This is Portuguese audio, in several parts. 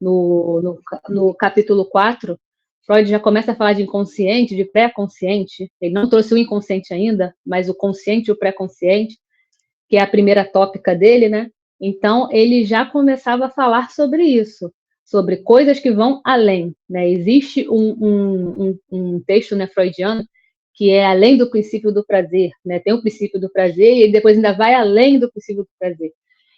no capítulo 4, Freud já começa a falar de inconsciente, de pré-consciente. Ele não trouxe o inconsciente ainda, mas o consciente e o pré-consciente, que é a primeira tópica dele, né? Então, ele já começava a falar sobre isso, sobre coisas que vão além, né? Existe um texto, né, freudiano, que é além do princípio do prazer, né? Tem o princípio do prazer e depois ainda vai além do princípio do prazer.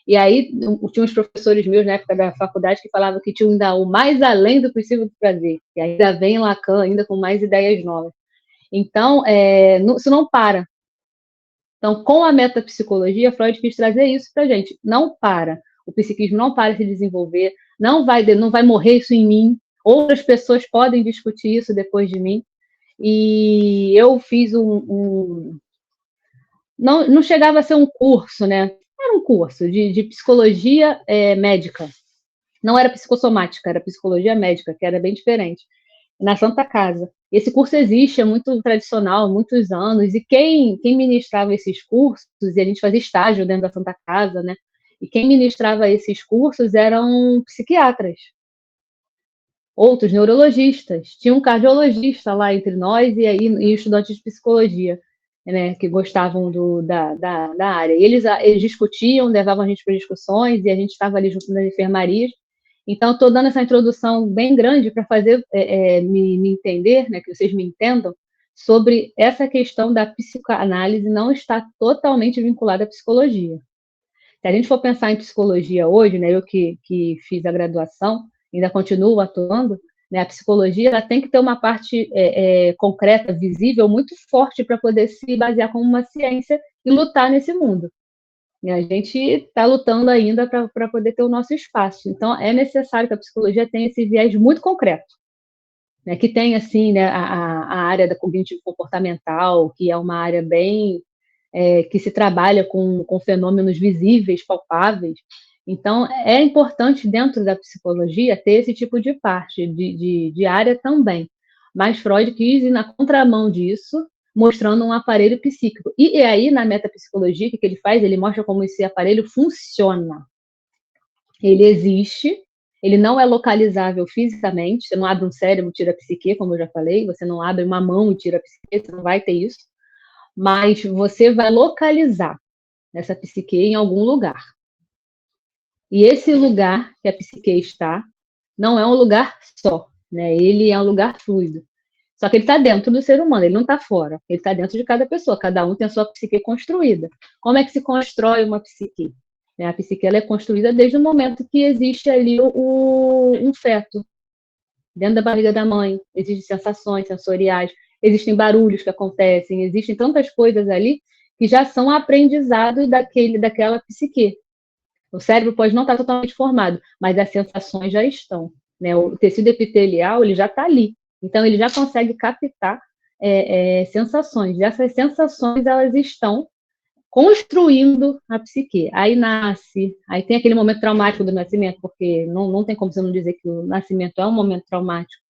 E aí, tinha uns professores meus na época da faculdade que falavam que tinha ainda o mais além do princípio do prazer, e ainda vem Lacan ainda com mais ideias novas. Então, isso não para. Então, com a metapsicologia, Freud quis trazer isso para a gente. Não para. O psiquismo não para de se desenvolver, não vai morrer isso em mim. Outras pessoas podem discutir isso depois de mim. E eu fiz não chegava a ser um curso, né? Era um curso de psicologia médica. Não era psicossomática, era psicologia médica, que era bem diferente, na Santa Casa. Esse curso existe, é muito tradicional, há muitos anos, e quem ministrava esses cursos, e a gente fazia estágio dentro da Santa Casa, né? E quem ministrava esses cursos eram psiquiatras, outros neurologistas. Tinha um cardiologista lá entre nós e estudantes de psicologia, né, que gostavam da área. E eles discutiam, levavam a gente para discussões, e a gente estava ali junto nas enfermarias. Então, estou dando essa introdução bem grande para fazer me entender, né, que vocês me entendam, sobre essa questão da psicoanálise não estar totalmente vinculada à psicologia. Se a gente for pensar em psicologia hoje, né, eu que fiz a graduação, ainda continuo atuando, né, a psicologia ela tem que ter uma parte concreta, visível, muito forte para poder se basear como uma ciência e lutar nesse mundo. E a gente está lutando ainda para poder ter o nosso espaço. Então, é necessário que a psicologia tenha esse viés muito concreto, né, que tem, assim, né, a área da cognitivo-comportamental, que é uma área bem que se trabalha com fenômenos visíveis, palpáveis. Então, é importante dentro da psicologia ter esse tipo de parte, de área também. Mas Freud quis ir na contramão disso, mostrando um aparelho psíquico. E aí, na metapsicologia, o que ele faz? Ele mostra como esse aparelho funciona. Ele existe, ele não é localizável fisicamente, você não abre um cérebro e tira a psique, como eu já falei, você não abre uma mão e tira a psique, você não vai ter isso, mas você vai localizar essa psique em algum lugar. E esse lugar que a psique está não é um lugar só, né? Ele é um lugar fluido. Só que ele está dentro do ser humano, ele não está fora. Ele está dentro de cada pessoa, cada um tem a sua psique construída. Como é que se constrói uma psique? A psique ela é construída desde o momento que existe ali um feto, dentro da barriga da mãe. Existem sensações sensoriais, existem barulhos que acontecem, existem tantas coisas ali que já são aprendizado daquela psique. O cérebro pode não estar totalmente formado, mas as sensações já estão, né? O tecido epitelial ele já está ali, então ele já consegue captar sensações. E essas sensações elas estão construindo a psique. Aí nasce, aí tem aquele momento traumático do nascimento, porque não tem como você não dizer que o nascimento é um momento traumático,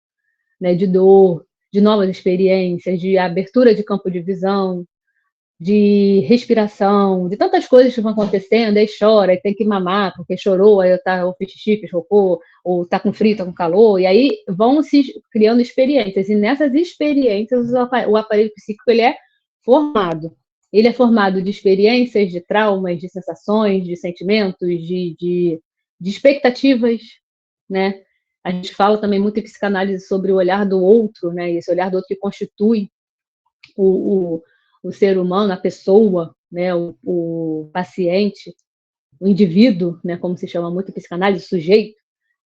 né? De dor, de novas experiências, de abertura de campo de visão, de respiração, de tantas coisas que vão acontecendo, aí chora, aí tem que mamar, porque chorou, aí tá ou fez xixi, fez cocô, ou tá com frio, tá com calor, e aí vão se criando experiências, e nessas experiências o aparelho psíquico ele é formado. Ele é formado de experiências, de traumas, de sensações, de sentimentos, de expectativas, né? A gente fala também muito em psicanálise sobre o olhar do outro, né? Esse olhar do outro que constitui o ser humano, a pessoa, né, o paciente, o indivíduo, né, como se chama muito em psicanálise, o sujeito.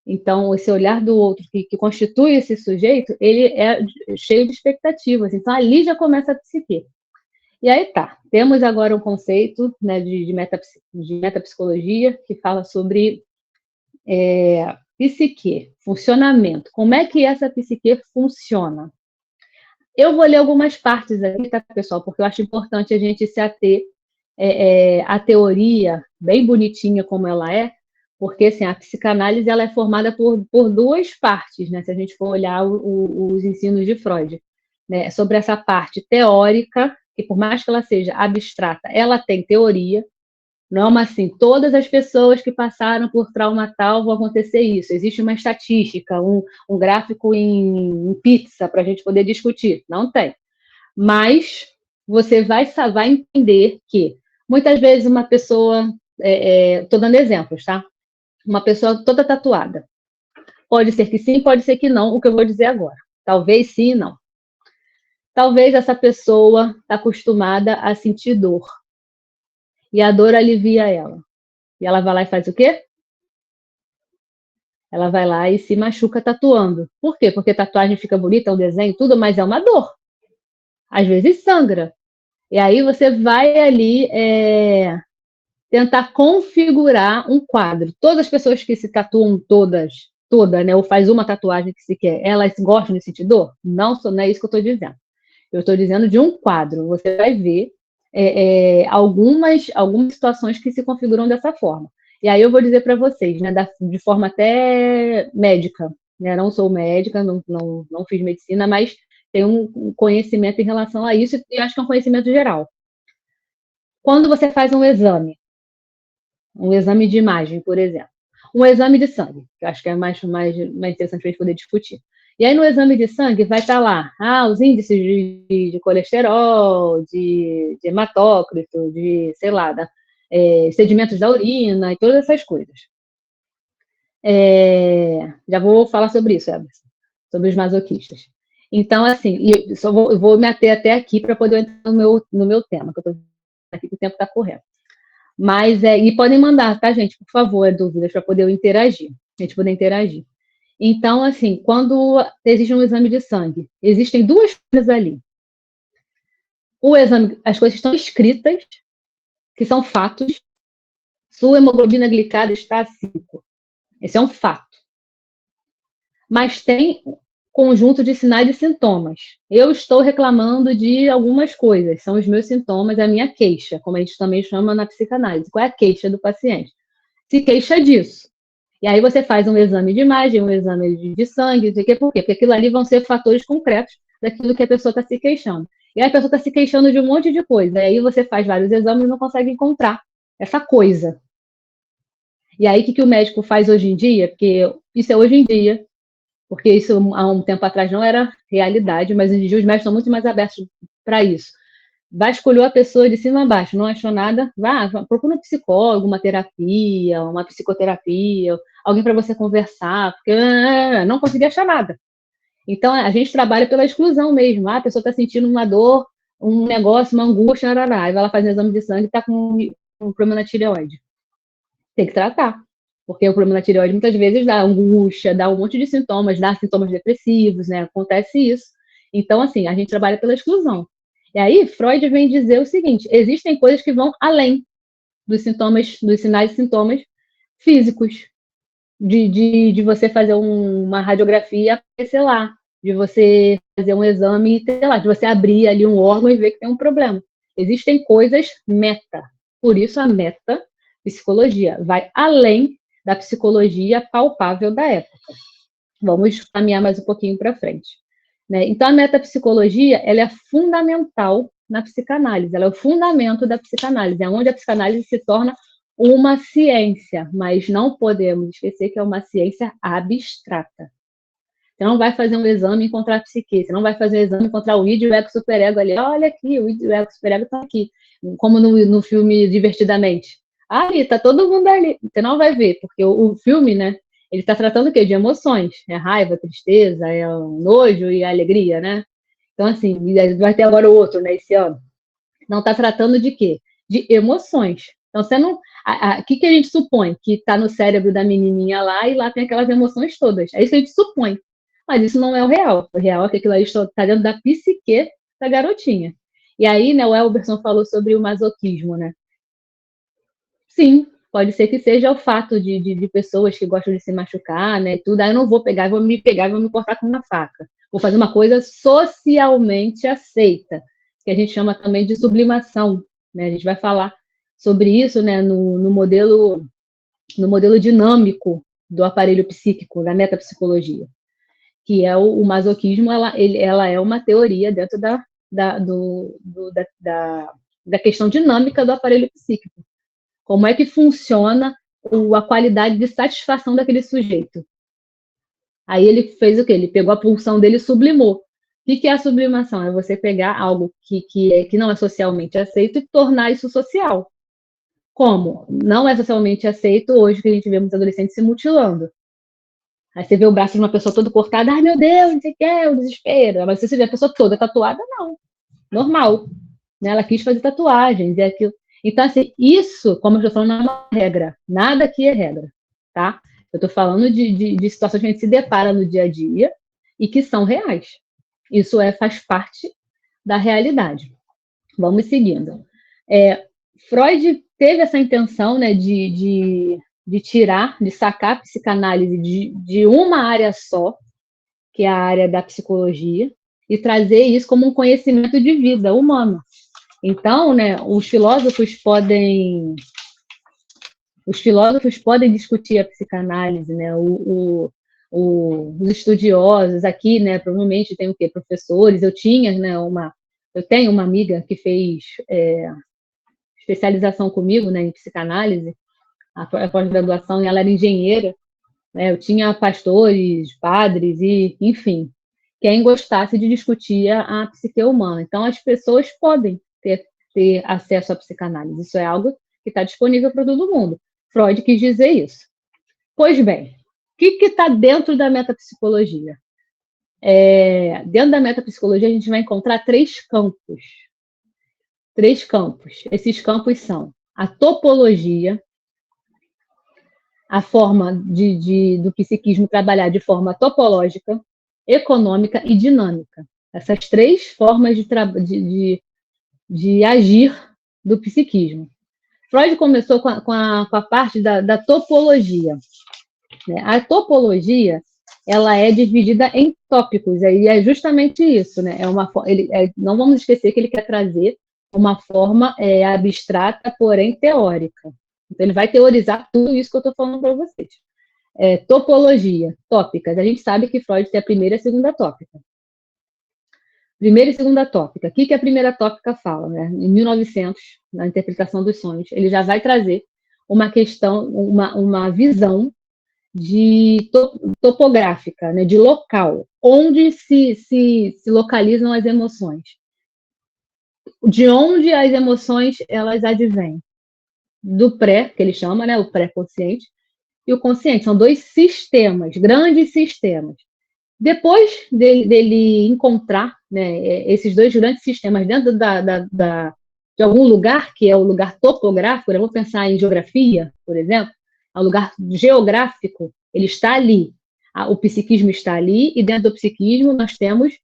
Então, esse olhar do outro que constitui esse sujeito, ele é cheio de expectativas. Então, ali já começa a psique. E aí tá, temos agora um conceito, né, de metapsicologia que fala sobre psique, funcionamento. Como é que essa psique funciona? Eu vou ler algumas partes aqui, tá, pessoal? Porque eu acho importante a gente se ater à teoria, bem bonitinha como ela é, porque assim, a psicanálise ela é formada por duas partes, né? Se a gente for olhar os ensinos de Freud, né? Sobre essa parte teórica, que por mais que ela seja abstrata, ela tem teoria, Não é uma assim, todas as pessoas que passaram por trauma tal vão acontecer isso. Existe uma estatística, um gráfico em pizza para a gente poder discutir. Não tem. Mas você vai entender que muitas vezes uma pessoa, estou dando exemplos, tá? Uma pessoa toda tatuada. Pode ser que sim, pode ser que não, o que eu vou dizer agora. Talvez sim e não. Talvez essa pessoa está acostumada a sentir dor. E a dor alivia ela. E ela vai lá e faz o quê? Ela vai lá e se machuca tatuando. Por quê? Porque tatuagem fica bonita, é um desenho, tudo, mas é uma dor. Às vezes sangra. E aí você vai ali tentar configurar um quadro. Todas as pessoas que se tatuam toda, né, ou faz uma tatuagem que se quer, elas gostam de sentir dor? Não é isso que eu estou dizendo. Eu estou dizendo de um quadro. Você vai ver algumas situações que se configuram dessa forma. E aí eu vou dizer para vocês, né, de forma até médica, né, não sou médica, não fiz medicina, mas tenho um conhecimento em relação a isso e acho que é um conhecimento geral. Quando você faz um exame de imagem, por exemplo, um exame de sangue, que eu acho que é mais interessante para a gente poder discutir. E aí no exame de sangue vai estar lá os índices de colesterol, de hematócrito, de, sei lá, sedimentos da urina e todas essas coisas. Já vou falar sobre isso, Emerson, sobre os masoquistas. Então, assim, eu vou me ater até aqui para poder entrar no meu tema, que eu estou aqui que o tempo está correto. Mas, e podem mandar, tá, gente, por favor, dúvidas, para poder interagir, a gente poder interagir. Então, assim, quando existe um exame de sangue, existem duas coisas ali. O exame, as coisas estão escritas, que são fatos. Sua hemoglobina glicada está a 5. Esse é um fato. Mas tem conjunto de sinais e sintomas. Eu estou reclamando de algumas coisas, são os meus sintomas, a minha queixa, como a gente também chama na psicanálise. Qual é a queixa do paciente? Se queixa disso. E aí você faz um exame de imagem, um exame de sangue, não sei o quê, por quê? Porque aquilo ali vão ser fatores concretos daquilo que a pessoa está se queixando. E aí a pessoa está se queixando de um monte de coisa. E aí você faz vários exames e não consegue encontrar essa coisa. E aí o que o médico faz hoje em dia? Porque isso é hoje em dia, porque isso há um tempo atrás não era realidade, mas hoje em dia os médicos são muito mais abertos para isso. Vasculhou a pessoa de cima a baixo, não achou nada, procura um psicólogo, uma terapia, uma psicoterapia, alguém para você conversar, porque não consegui achar nada. Então, a gente trabalha pela exclusão mesmo. A pessoa está sentindo uma dor, um negócio, uma angústia, aí vai lá fazer um exame de sangue e está com um problema na tireoide. Tem que tratar. Porque o problema na tireoide muitas vezes dá angústia, dá um monte de sintomas, dá sintomas depressivos, né? Acontece isso. Então, assim, a gente trabalha pela exclusão. E aí, Freud vem dizer o seguinte: existem coisas que vão além dos sintomas, dos sinais e sintomas físicos. De você fazer uma radiografia e aparecer lá, de você fazer um exame e ter lá, de você abrir ali um órgão e ver que tem um problema. Existem coisas meta. Por isso a meta psicologia vai além da psicologia palpável da época. Vamos caminhar mais um pouquinho para frente. Né? Então, a metapsicologia ela é fundamental na psicanálise, ela é o fundamento da psicanálise, é onde a psicanálise se torna uma ciência, mas não podemos esquecer que é uma ciência abstrata. Você não vai fazer um exame e encontrar a psique, você não vai fazer um exame e encontrar o id e o ego superego ali, olha aqui, o id e o ego superego estão aqui, como no filme Divertidamente. Ali, tá todo mundo ali. Você não vai ver, porque o filme, né, ele está tratando o quê? De emoções. É raiva, tristeza, é o nojo e a alegria, né? Então, assim, vai ter agora o outro, né, esse ano. Não está tratando de quê? De emoções. Então, você não. O que a gente supõe? Que está no cérebro da menininha lá e lá tem aquelas emoções todas. É isso que a gente supõe. Mas isso não é o real. O real é que aquilo ali está dentro da psique da garotinha. E aí, né, o Elberson falou sobre o masoquismo, né? Sim, pode ser que seja o fato de pessoas que gostam de se machucar, né? Tudo. Aí eu não vou pegar, vou me cortar com uma faca. Vou fazer uma coisa socialmente aceita, que a gente chama também de sublimação, né? A gente vai falar sobre isso, né, no modelo dinâmico do aparelho psíquico, da metapsicologia, que é o masoquismo, ela é uma teoria dentro da questão dinâmica do aparelho psíquico. Como é que funciona a qualidade de satisfação daquele sujeito. Aí ele fez o quê? Ele pegou a pulsão dele e sublimou. O que é a sublimação? É você pegar algo que não é socialmente aceito e tornar isso social. Como? Não é socialmente aceito hoje que a gente vê muitos adolescentes se mutilando. Aí você vê o braço de uma pessoa todo cortada, ai meu Deus, não sei o que, é o desespero. Mas se você vê a pessoa toda tatuada, não. Normal. Né? Ela quis fazer tatuagens e aquilo. Então, assim, isso, como eu estou falando, não é uma regra. Nada aqui é regra, tá? Eu estou falando de situações que a gente se depara no dia a dia e que são reais. Isso faz parte da realidade. Vamos seguindo. Freud teve essa intenção, né, de tirar, de sacar a psicanálise de uma área só, que é a área da psicologia, e trazer isso como um conhecimento de vida humano. Então, né, os filósofos podem discutir a psicanálise, né? Os estudiosos aqui, né? Provavelmente tem o quê? Professores. Eu tenho uma amiga que fez especialização comigo, né, em psicanálise, a pós-graduação, e ela era engenheira. Né? Eu tinha pastores, padres e, enfim, quem gostasse de discutir a psique humana. Então, as pessoas podem ter acesso à psicanálise. Isso é algo que está disponível para todo mundo. Freud quis dizer isso. Pois bem, o que está dentro da metapsicologia? Dentro da metapsicologia, a gente vai encontrar três campos. Esses campos são a topologia, a forma do psiquismo trabalhar de forma topológica, econômica e dinâmica. Essas três formas de agir do psiquismo. Freud começou com a parte da topologia. Né? A topologia ela é dividida em tópicos, e é justamente isso. Né? Não vamos esquecer que ele quer trazer uma forma abstrata, porém teórica. Então, ele vai teorizar tudo isso que eu estou falando para vocês. Topologia, tópicas. A gente sabe que Freud tem a primeira e a segunda tópica. Primeira e segunda tópica. O que a primeira tópica fala? Né? Em 1900, na interpretação dos sonhos, ele já vai trazer uma questão, uma visão topográfica, né? De local, onde se localizam as emoções. De onde as emoções elas advêm? Do pré, que ele chama, né? O pré-consciente, e o consciente. São dois sistemas, grandes sistemas. Depois dele encontrar, né, esses dois grandes sistemas dentro de algum lugar, que é o lugar topográfico, eu vou pensar em geografia, por exemplo, é um lugar geográfico, ele está ali. O psiquismo está ali, e dentro do psiquismo nós temos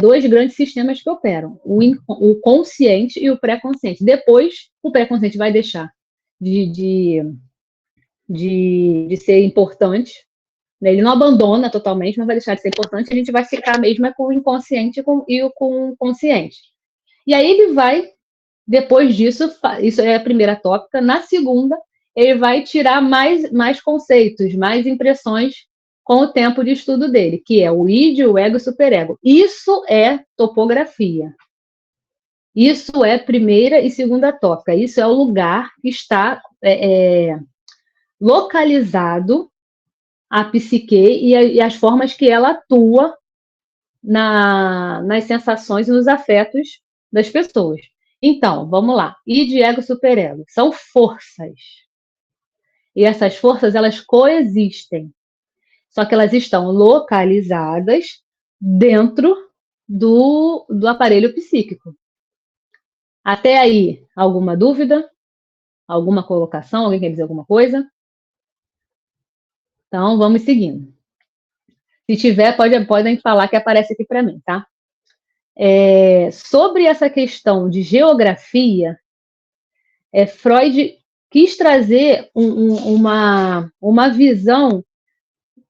dois grandes sistemas que operam, o consciente e o pré-consciente. Depois, o pré-consciente vai deixar de ser importante, né? Ele não abandona totalmente, mas vai deixar de ser importante, a gente vai ficar mesmo com o inconsciente e com o consciente. E aí ele vai, depois disso, isso é a primeira tópica, na segunda, ele vai tirar mais conceitos, mais impressões com o tempo de estudo dele, que é o id, o ego e o superego. Isso é topografia. Isso é primeira e segunda tópica. Isso é o lugar que está localizado a psique e as formas que ela atua nas sensações e nos afetos das pessoas. Então, vamos lá. Id, ego, superego. São forças. E essas forças, elas coexistem. Só que elas estão localizadas dentro do aparelho psíquico. Até aí, alguma dúvida? Alguma colocação? Alguém quer dizer alguma coisa? Então, vamos seguindo. Se tiver, podem falar que aparece aqui para mim, tá? Sobre essa questão de geografia, Freud quis trazer uma visão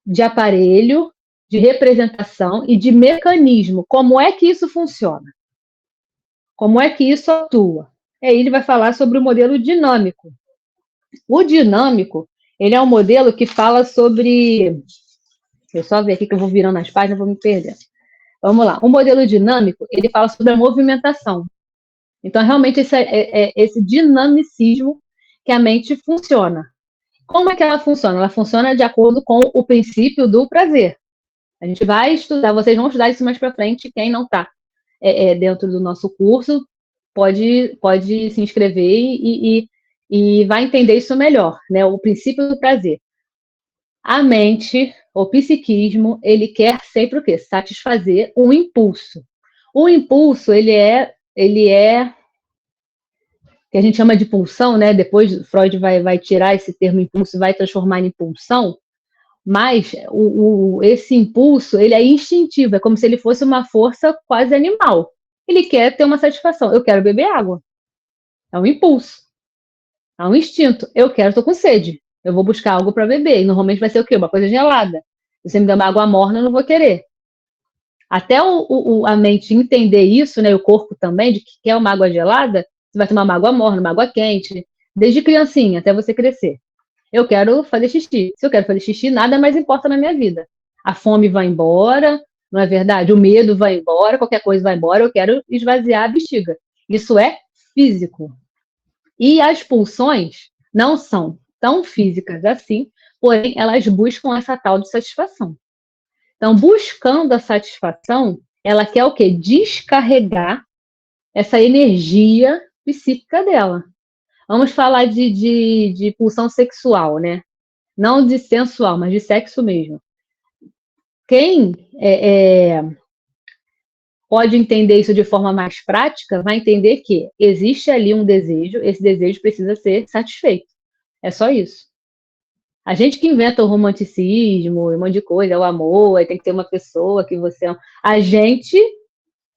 de aparelho, de representação e de mecanismo. Como é que isso funciona? Como é que isso atua? Aí ele vai falar sobre o modelo dinâmico. O dinâmico, ele é um modelo que fala sobre... Deixa eu só ver aqui que eu vou virando as páginas, vou me perder. Vamos lá. O modelo dinâmico, ele fala sobre a movimentação. Então, realmente, esse dinamicismo que a mente funciona. Como é que ela funciona? Ela funciona de acordo com o princípio do prazer. A gente vai estudar, vocês vão estudar isso mais para frente, quem não está dentro do nosso curso pode se inscrever e vai entender isso melhor, né? O princípio do prazer. A mente, o psiquismo, ele quer sempre o quê? Satisfazer um impulso. O impulso, ele é que a gente chama de pulsão, né? Depois Freud vai tirar esse termo impulso e vai transformar em pulsão, mas esse impulso, ele é instintivo, é como se ele fosse uma força quase animal. Ele quer ter uma satisfação. Eu quero beber água. É um impulso. É um instinto. Estou com sede. Eu vou buscar algo para beber. E normalmente vai ser o quê? Uma coisa gelada. Se você me der uma água morna, eu não vou querer. Até a mente entender isso, né? O corpo também, de que quer uma água gelada, você vai tomar uma água morna, uma água quente, desde criancinha até você crescer. Eu quero fazer xixi. Se eu quero fazer xixi, nada mais importa na minha vida. A fome vai embora, não é verdade? O medo vai embora, qualquer coisa vai embora, eu quero esvaziar a bexiga. Isso é físico. E as pulsões não são tão físicas assim, porém elas buscam essa tal de satisfação. Então, buscando a satisfação, ela quer o quê? Descarregar essa energia psíquica dela. Vamos falar de pulsão sexual, né? Não de sensual, mas de sexo mesmo. Quem pode entender isso de forma mais prática vai entender que existe ali um desejo, esse desejo precisa ser satisfeito. É só isso. A gente que inventa o romanticismo, um monte de coisa, o amor, aí tem que ter uma pessoa que você ama. A gente,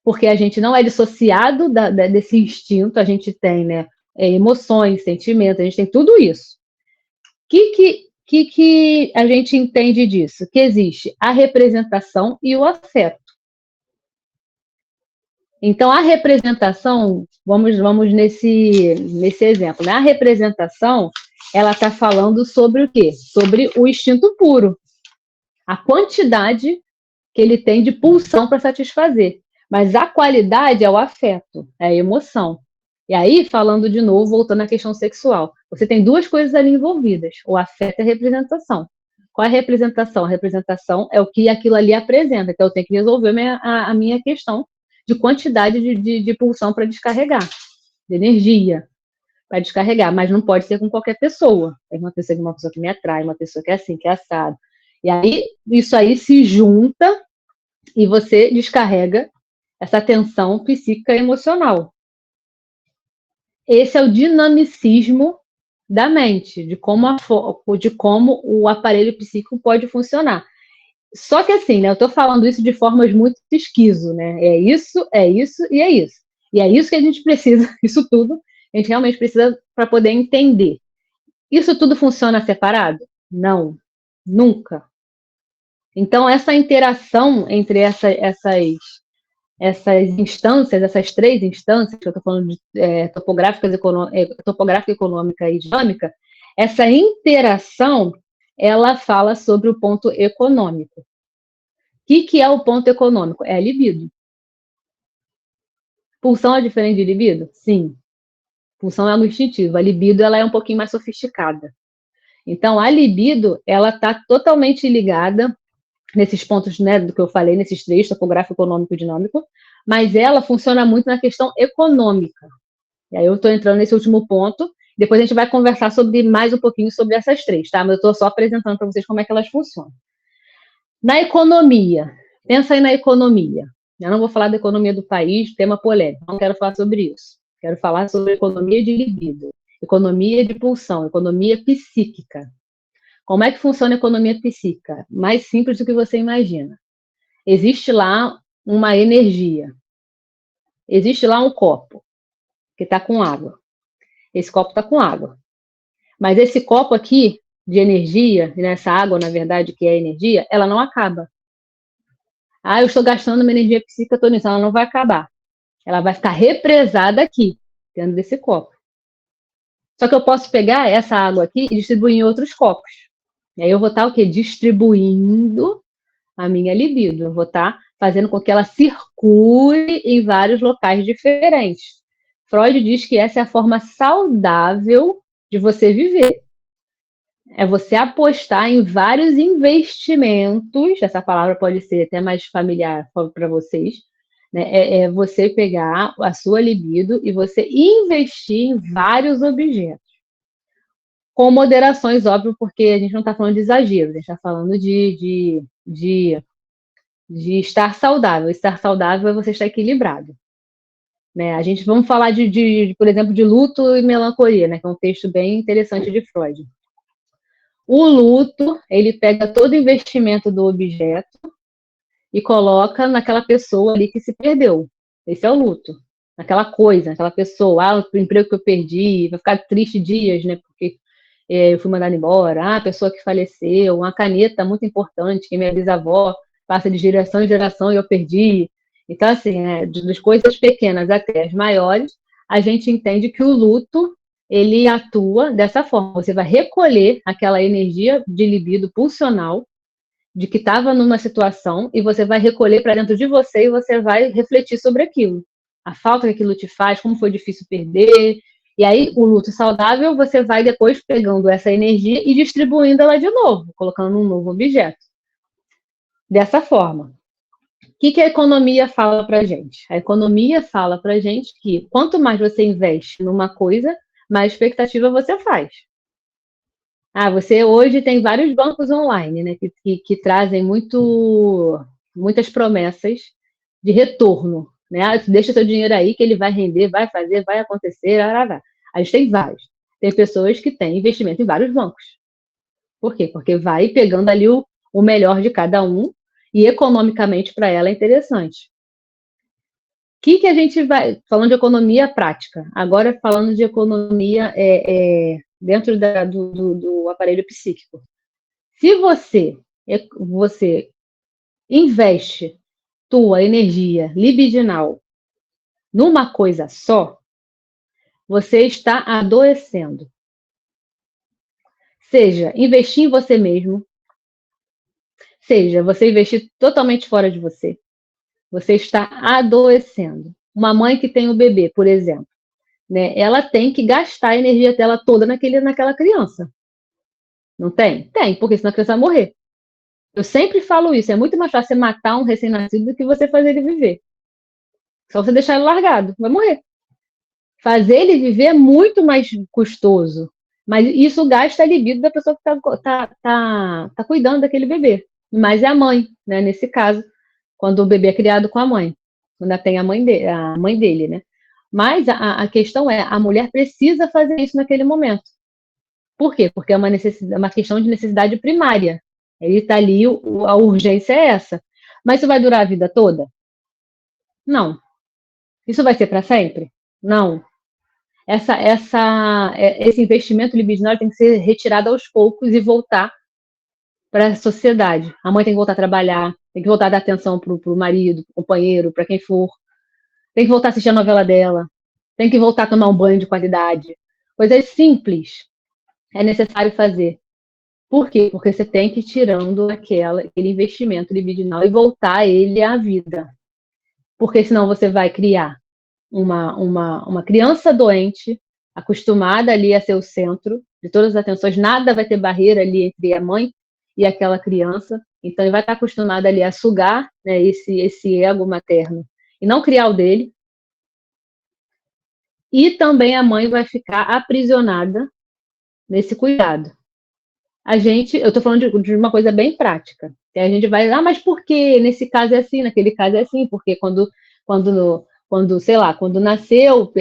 porque a gente não é dissociado desse instinto, a gente tem, né, emoções, sentimentos, a gente tem tudo isso. O que a gente entende disso? Que existe a representação e o afeto. Então, a representação, vamos nesse exemplo, né? A representação, ela está falando sobre o quê? Sobre o instinto puro. A quantidade que ele tem de pulsão para satisfazer. Mas a qualidade é o afeto, é a emoção. E aí, falando de novo, voltando à questão sexual, você tem duas coisas ali envolvidas, o afeto e a representação. Qual é a representação? A representação é o que aquilo ali apresenta, então eu tenho que resolver a minha questão de quantidade de pulsão para descarregar, de energia para descarregar, mas não pode ser com qualquer pessoa. É uma pessoa que me atrai, uma pessoa que é assim, que é assado. E aí, isso aí se junta e você descarrega essa tensão psíquica e emocional. Esse é o dinamicismo da mente, de como o aparelho psíquico pode funcionar. Só que assim, né, eu estou falando isso de formas muito esquizo, né? É isso e é isso. E é isso que a gente precisa, isso tudo, a gente realmente precisa para poder entender. Isso tudo funciona separado? Não, nunca. Então, essa interação entre essas instâncias, essas três instâncias, que eu estou falando de topográfica, econômica e dinâmica, essa interação, ela fala sobre o ponto econômico. O que é o ponto econômico? É a libido. Pulsão é diferente de libido? Sim. Pulsão é algo instintivo. A libido ela é um pouquinho mais sofisticada. Então, a libido, ela está totalmente ligada nesses pontos, né, do que eu falei, nesses três, topográfico, econômico e dinâmico, mas ela funciona muito na questão econômica. E aí eu estou entrando nesse último ponto, depois a gente vai conversar mais um pouquinho sobre essas três, tá? Mas eu estou só apresentando para vocês como é que elas funcionam. Na economia, pensa aí na economia. Eu não vou falar da economia do país, tema polêmico, não quero falar sobre isso. Quero falar sobre economia de libido, economia de pulsão, economia psíquica. Como é que funciona a economia psíquica? Mais simples do que você imagina. Existe lá uma energia. Existe lá um copo que está com água. Esse copo está com água. Mas esse copo aqui de energia, nessa água, na verdade, que é energia, ela não acaba. Ah, eu estou gastando uma energia psíquica, estou nisso. Ela não vai acabar. Ela vai ficar represada aqui, dentro desse copo. Só que eu posso pegar essa água aqui e distribuir em outros copos. E aí eu vou estar o quê? Distribuindo a minha libido. Eu vou estar fazendo com que ela circule em vários locais diferentes. Freud diz que essa é a forma saudável de você viver. É você apostar em vários investimentos, essa palavra pode ser até mais familiar para vocês, né? É você pegar a sua libido e você investir em vários objetos. Com moderações, óbvio, porque a gente não está falando de exagero, a gente está falando de estar saudável. Estar saudável é você estar equilibrado. Né? A gente vamos falar por exemplo, de luto e melancolia, né? Que é um texto bem interessante de Freud. O luto, ele pega todo o investimento do objeto e coloca naquela pessoa ali que se perdeu. Esse é o luto. Naquela coisa, naquela pessoa, o emprego que eu perdi, vai ficar triste dias, né? Porque eu fui mandada embora, a pessoa que faleceu, uma caneta muito importante que minha bisavó passa de geração em geração e eu perdi. Então, assim, das coisas pequenas até as maiores, a gente entende que o luto, ele atua dessa forma. Você vai recolher aquela energia de libido pulsional de que estava numa situação e você vai recolher para dentro de você e você vai refletir sobre aquilo. A falta que aquilo te faz, como foi difícil perder. E aí, o luto saudável, você vai depois pegando essa energia e distribuindo ela de novo, colocando num novo objeto. Dessa forma. O que a economia fala para a gente? A economia fala para a gente que quanto mais você investe numa coisa, mais expectativa você faz. Você hoje tem vários bancos online, né, que trazem muitas promessas de retorno. Né? Deixa seu dinheiro aí que ele vai render, vai fazer, vai acontecer. A gente tem vários. Tem pessoas que têm investimento em vários bancos. Por quê? Porque vai pegando ali o melhor de cada um e economicamente para ela é interessante. O que a gente vai... Falando de economia prática, agora falando de economia dentro do aparelho psíquico. Se você investe tua energia libidinal numa coisa só, você está adoecendo. Seja investir em você mesmo, seja você investir totalmente fora de você. Você está adoecendo. Uma mãe que tem um bebê, por exemplo, né, ela tem que gastar a energia dela toda naquela criança. Não tem? Tem, porque senão a criança vai morrer. Eu sempre falo isso, é muito mais fácil você matar um recém-nascido do que você fazer ele viver. Só você deixar ele largado, vai morrer. Fazer ele viver é muito mais custoso, mas isso gasta a libido da pessoa que tá cuidando daquele bebê. Mas é a mãe, né, nesse caso, quando o bebê é criado com a mãe, quando tem a mãe dele, né? Mas a questão é, a mulher precisa fazer isso naquele momento. Por quê? Porque é uma questão de necessidade primária. Ele está ali, a urgência é essa. Mas isso vai durar a vida toda? Não. Isso vai ser para sempre? Não. Esse investimento libidinal tem que ser retirado aos poucos e voltar para a sociedade. A mãe tem que voltar a trabalhar, tem que voltar a dar atenção para o marido, pro companheiro, para quem for. Tem que voltar a assistir a novela dela. Tem que voltar a tomar um banho de qualidade. Coisas simples é necessário fazer. Por quê? Porque você tem que ir tirando aquele investimento libidinal e voltar ele à vida. Porque senão você vai criar uma criança doente, acostumada ali a ser o centro de todas as atenções, nada vai ter barreira ali entre a mãe e aquela criança, então ele vai estar acostumado ali a sugar, né, esse ego materno e não criar o dele, e também a mãe vai ficar aprisionada nesse cuidado. Eu estou falando de uma coisa bem prática, que a gente vai, mas por que nesse caso é assim, naquele caso é assim, porque sei lá, quando nasceu,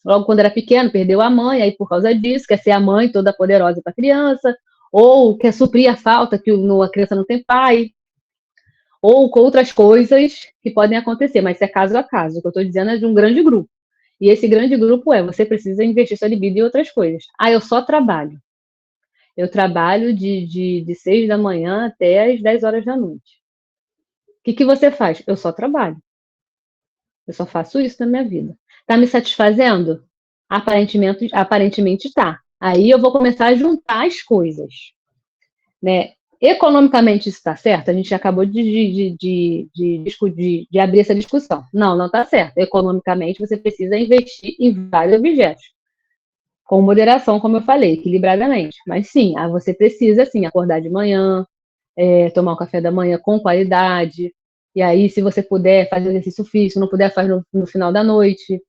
logo quando era pequeno, perdeu a mãe, aí por causa disso, quer ser a mãe toda poderosa para a criança, ou quer suprir a falta que a criança não tem pai, ou com outras coisas que podem acontecer, mas isso é caso a caso. O que eu estou dizendo é de um grande grupo. E esse grande grupo você precisa investir sua libido em outras coisas. Eu só trabalho. Eu trabalho de 6 da manhã até as 10 horas da noite. O que você faz? Eu só trabalho. Eu só faço isso na minha vida. Está me satisfazendo? Aparentemente está. Aí eu vou começar a juntar as coisas. Né? Economicamente isso está certo? A gente acabou de abrir essa discussão. Não está certo. Economicamente você precisa investir em vários objetos. Com moderação, como eu falei, equilibradamente. Mas sim, você precisa sim acordar de manhã, tomar um café da manhã com qualidade. E aí, se você puder fazer exercício físico, não puder, faz no final da noite.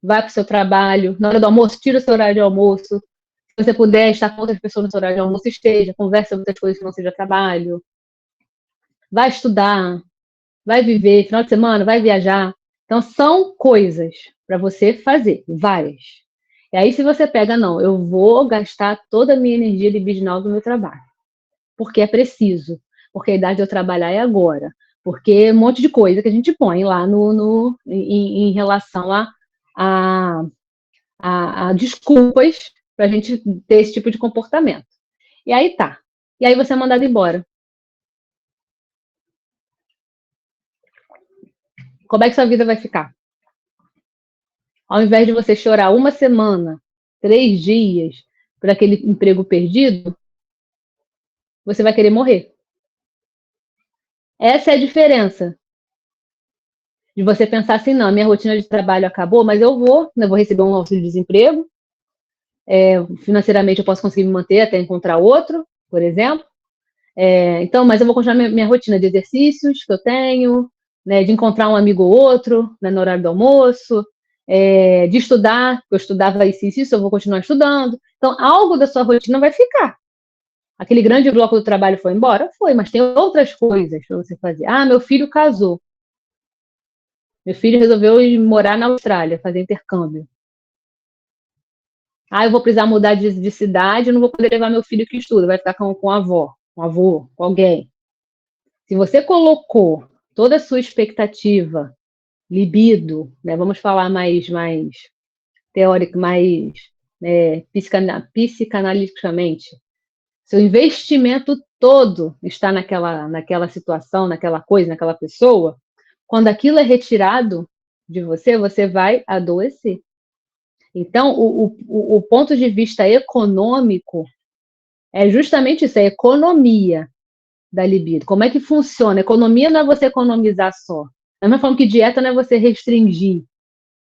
Vai para o seu trabalho. Na hora do almoço, tira o seu horário de almoço. Se você puder estar com outras pessoas no seu horário de almoço, esteja. Conversa outras coisas que não seja trabalho. Vai estudar, vai viver. Final de semana, vai viajar. Então, são coisas para você fazer, várias. E aí, se você pega, não, eu vou gastar toda a minha energia libidinal do meu trabalho, porque é preciso, porque a idade de eu trabalhar é agora, porque um monte de coisa que a gente põe lá em relação a, a desculpas para a gente ter esse tipo de comportamento. E aí tá. E aí você é mandado embora. Como é que sua vida vai ficar? Ao invés de você chorar uma semana, 3 dias, por aquele emprego perdido, você vai querer morrer. Essa é a diferença de você pensar assim, não, minha rotina de trabalho acabou, mas eu vou receber um auxílio-desemprego, financeiramente eu posso conseguir me manter até encontrar outro, por exemplo. Então, mas eu vou continuar minha rotina de exercícios que eu tenho, né, de encontrar um amigo ou outro, né, no horário do almoço, de estudar, eu estudava isso, eu vou continuar estudando. Então, algo da sua rotina vai ficar. Aquele grande bloco do trabalho foi embora? Foi, mas tem outras coisas para você fazer. Ah, meu filho casou. Meu filho resolveu ir morar na Austrália, fazer intercâmbio. Ah, eu vou precisar mudar de cidade, eu não vou poder levar meu filho que estuda, vai ficar com a avó, com o avô, com alguém. Se você colocou toda a sua expectativa, libido, né, vamos falar mais teórico, mais psicanaliticamente, seu investimento todo está naquela situação, naquela coisa, naquela pessoa, quando aquilo é retirado de você, você vai adoecer. Então, o ponto de vista econômico é justamente isso, é a economia da libido. Como é que funciona? Economia não é você economizar só. Da mesma forma que dieta não é você restringir,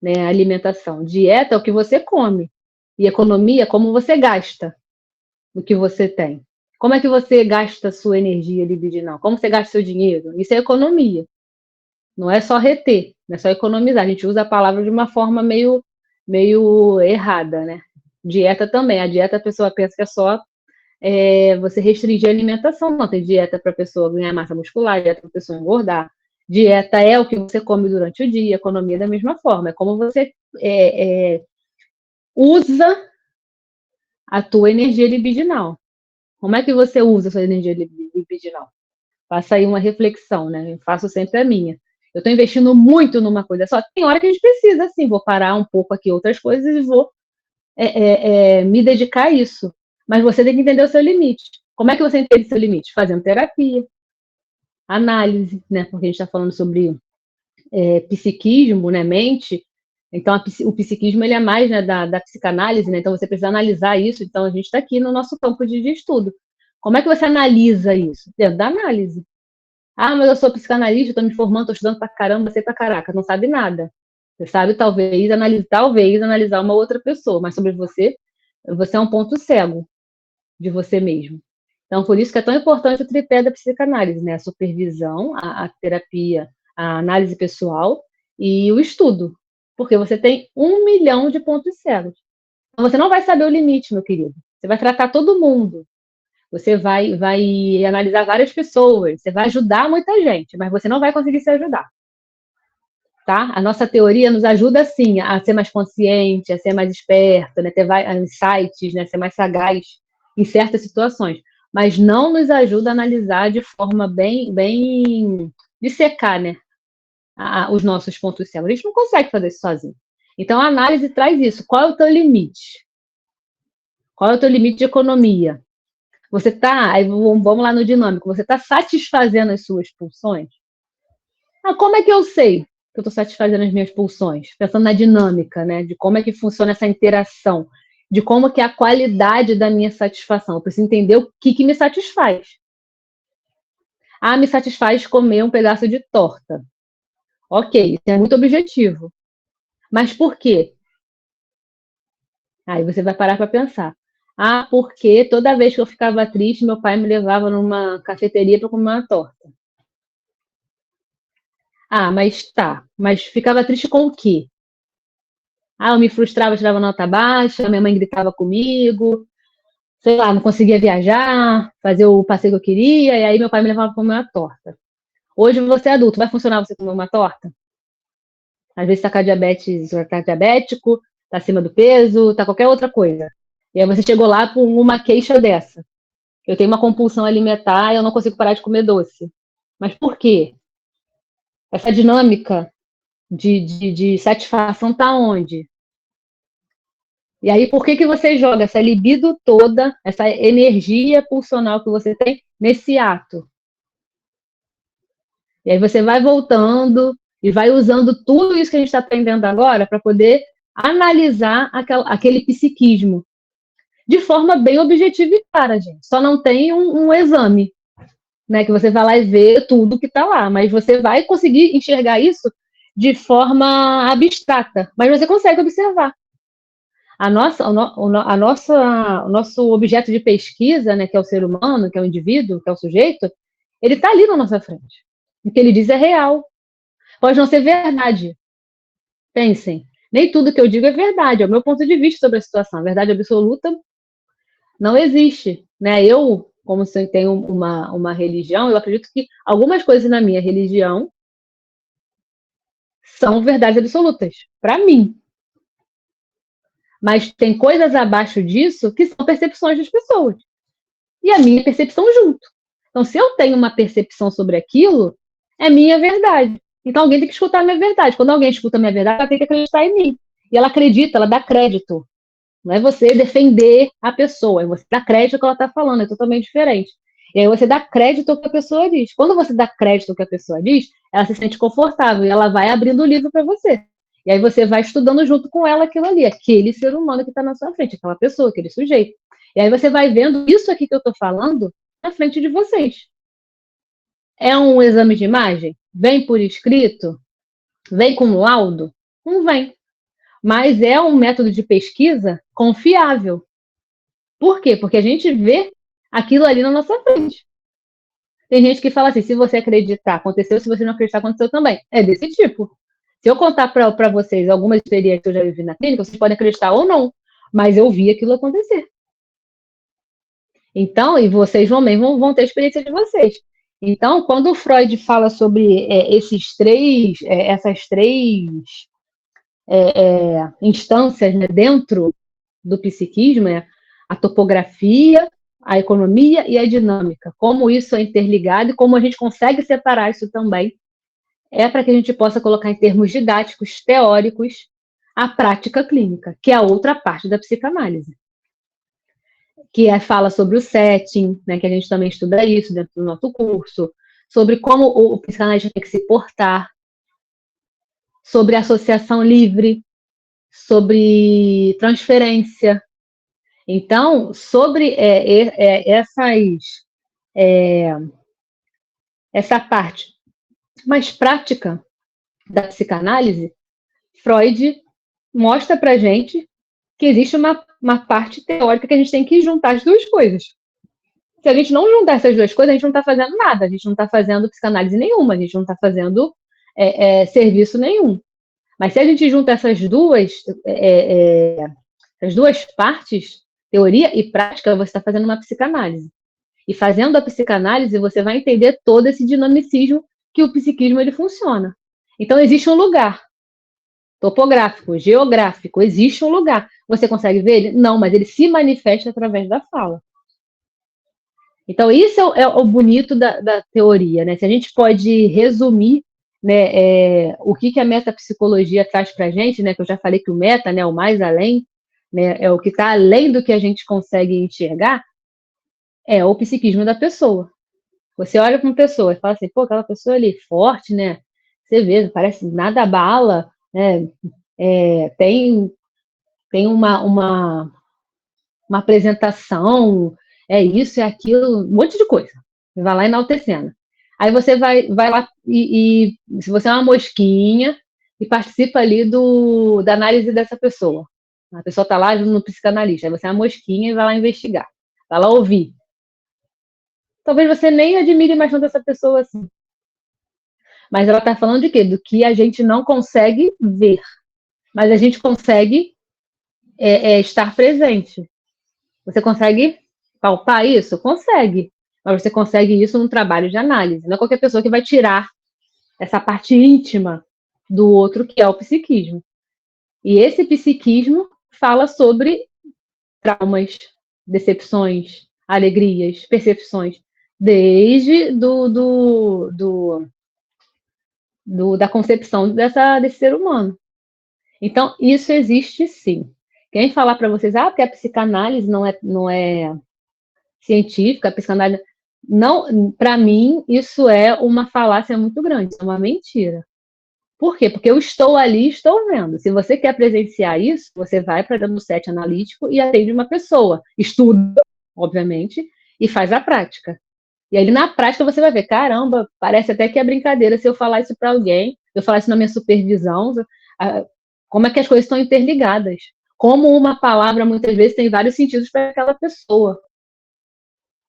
né, a alimentação. Dieta é o que você come. E economia é como você gasta o que você tem. Como é que você gasta a sua energia libidinal? Como você gasta seu dinheiro? Isso é economia. Não é só reter, não é só economizar. A gente usa a palavra de uma forma meio errada, né? Dieta também. A dieta a pessoa pensa que é só você restringir a alimentação. Não, tem dieta para a pessoa ganhar massa muscular, dieta para a pessoa engordar. Dieta é o que você come durante o dia, economia da mesma forma. É como você usa a tua energia libidinal. Como é que você usa a sua energia libidinal? Faça aí uma reflexão, né? Eu faço sempre a minha. Eu estou investindo muito numa coisa só. Tem hora que a gente precisa, assim, vou parar um pouco aqui outras coisas e vou me dedicar a isso. Mas você tem que entender o seu limite. Como é que você entende o seu limite? Fazendo terapia, análise, né? Porque a gente está falando sobre psiquismo, né? Mente. Então, o psiquismo ele é mais, né, da psicanálise, né? Então, você precisa analisar isso. Então, a gente está aqui no nosso campo de estudo. Como é que você analisa isso? Dentro da análise. Ah, mas eu sou psicanalista, estou me formando, estou estudando pra caramba, sei pra caraca, não sabe nada. Você sabe, talvez analisar uma outra pessoa, mas sobre você é um ponto cego de você mesmo. Então, por isso que é tão importante o tripé da psicanálise, né? A supervisão, a terapia, a análise pessoal e o estudo. Porque você tem 1 milhão de pontos cegos. Então, você não vai saber o limite, meu querido. Você vai tratar todo mundo. Você vai analisar várias pessoas, você vai ajudar muita gente, mas você não vai conseguir se ajudar. Tá? A nossa teoria nos ajuda, sim, a ser mais consciente, a ser mais esperto, né? Ter insights, né? Ser mais sagaz em certas situações, mas não nos ajuda a analisar de forma bem dissecar, né? Os nossos pontos cegos. A gente não consegue fazer isso sozinho. Então, a análise traz isso. Qual é o teu limite? Qual é o teu limite de economia? Você está, aí vamos lá no dinâmico, você está satisfazendo as suas pulsões? Ah, como é que eu sei que eu estou satisfazendo as minhas pulsões? Pensando na dinâmica, né? De como é que funciona essa interação, de como que é a qualidade da minha satisfação. Eu preciso entender o que me satisfaz. Ah, me satisfaz comer um pedaço de torta. Ok, isso é muito objetivo. Mas por quê? Aí você vai parar para pensar. Ah, porque toda vez que eu ficava triste, meu pai me levava numa cafeteria para comer uma torta. Ah, mas tá. Mas ficava triste com o quê? Ah, eu me frustrava, tirava nota baixa, minha mãe gritava comigo, sei lá, não conseguia viajar, fazer o passeio que eu queria, e aí meu pai me levava para comer uma torta. Hoje você é adulto, vai funcionar você comer uma torta? Às vezes está com a diabetes, está diabético, está acima do peso, está qualquer outra coisa. E aí você chegou lá com uma queixa dessa. Eu tenho uma compulsão alimentar e eu não consigo parar de comer doce. Mas por quê? Essa dinâmica de satisfação está onde? E aí, por que você joga essa libido toda, essa energia pulsional que você tem nesse ato? E aí você vai voltando e vai usando tudo isso que a gente está aprendendo agora para poder analisar aquele psiquismo de forma bem objetiva e clara, gente. Só não tem um exame, né, que você vai lá e vê tudo que está lá, mas você vai conseguir enxergar isso de forma abstrata, mas você consegue observar. O nosso objeto de pesquisa, né, que é o ser humano, que é o indivíduo, que é o sujeito, ele está ali na nossa frente. O que ele diz é real. Pode não ser verdade. Pensem. Nem tudo que eu digo é verdade. É o meu ponto de vista sobre a situação. A verdade absoluta não existe. Né? Eu, como se eu tenho uma religião, eu acredito que algumas coisas na minha religião são verdades absolutas. Para mim. Mas tem coisas abaixo disso que são percepções das pessoas. E a minha percepção junto. Então, se eu tenho uma percepção sobre aquilo, é minha verdade. Então, alguém tem que escutar a minha verdade. Quando alguém escuta a minha verdade, ela tem que acreditar em mim. E ela acredita, ela dá crédito. Não é você defender a pessoa, é você dar crédito ao que ela está falando, é totalmente diferente. E aí você dá crédito ao que a pessoa diz. Quando você dá crédito ao que a pessoa diz, ela se sente confortável e ela vai abrindo o livro para você. E aí você vai estudando junto com ela aquilo ali, aquele ser humano que está na sua frente, aquela pessoa, aquele sujeito. E aí você vai vendo isso aqui que eu estou falando na frente de vocês. É um exame de imagem? Vem por escrito? Vem com laudo? Não vem. Mas é um método de pesquisa confiável. Por quê? Porque a gente vê aquilo ali na nossa frente. Tem gente que fala assim: se você acreditar, aconteceu, se você não acreditar, aconteceu também. É desse tipo. Se eu contar para vocês algumas experiências que eu já vivi na clínica, vocês podem acreditar ou não, mas eu vi aquilo acontecer. Então, e vocês também vão ter a experiência de vocês. Então, quando o Freud fala sobre essas três instâncias, né, dentro do psiquismo, a topografia, a economia e a dinâmica, como isso é interligado e como a gente consegue separar isso também, é para que a gente possa colocar em termos didáticos, teóricos, a prática clínica, que é a outra parte da psicanálise. Fala sobre o setting, né, que a gente também estuda isso dentro do nosso curso, sobre como o psicanalista tem que se portar, sobre associação livre, sobre transferência. Então, sobre essa parte mais prática da psicanálise, Freud mostra para gente que existe uma parte teórica que a gente tem que juntar as duas coisas. Se a gente não juntar essas duas coisas, a gente não está fazendo nada, a gente não está fazendo psicanálise nenhuma, a gente não está fazendo serviço nenhum. Mas se a gente junta as duas partes, teoria e prática, você está fazendo uma psicanálise. E fazendo a psicanálise, você vai entender todo esse dinamicismo que o psiquismo ele funciona. Então, existe um lugar topográfico, geográfico, existe um lugar. Você consegue ver ele? Não, mas ele se manifesta através da fala. Então, isso é o bonito da teoria, né? Se a gente pode resumir, né, o que a metapsicologia traz para a gente, né? Que eu já falei que o meta, né, o mais além, né, é o que está além do que a gente consegue enxergar, é o psiquismo da pessoa. Você olha para uma pessoa e fala assim, pô, aquela pessoa ali forte, né? Você vê, parece nada bala, né? Tem uma apresentação, é isso, é aquilo, um monte de coisa. Você vai lá enaltecendo. Aí você vai lá e se você é uma mosquinha e participa ali da análise dessa pessoa. A pessoa está lá no psicanalista, aí você é uma mosquinha e vai lá investigar, vai lá ouvir. Talvez você nem admire mais tanto essa pessoa assim. Mas ela está falando de quê? Do que a gente não consegue ver. Mas a gente consegue estar presente. Você consegue palpar isso? Consegue. Mas você consegue isso num trabalho de análise. Não é qualquer pessoa que vai tirar essa parte íntima do outro, que é o psiquismo. E esse psiquismo fala sobre traumas, decepções, alegrias, percepções, desde da concepção desse ser humano. Então, isso existe sim. Quem falar para vocês, porque a psicanálise não é científica, a psicanálise. Não, para mim, isso é uma falácia muito grande, é uma mentira. Por quê? Porque eu estou ali, estou vendo. Se você quer presenciar isso, você vai para dentro do set analítico e atende uma pessoa. Estuda, obviamente, e faz a prática. E aí, na prática, você vai ver, caramba, parece até que é brincadeira se eu falar isso para alguém, eu falar isso na minha supervisão, como é que as coisas estão interligadas. Como uma palavra, muitas vezes, tem vários sentidos para aquela pessoa.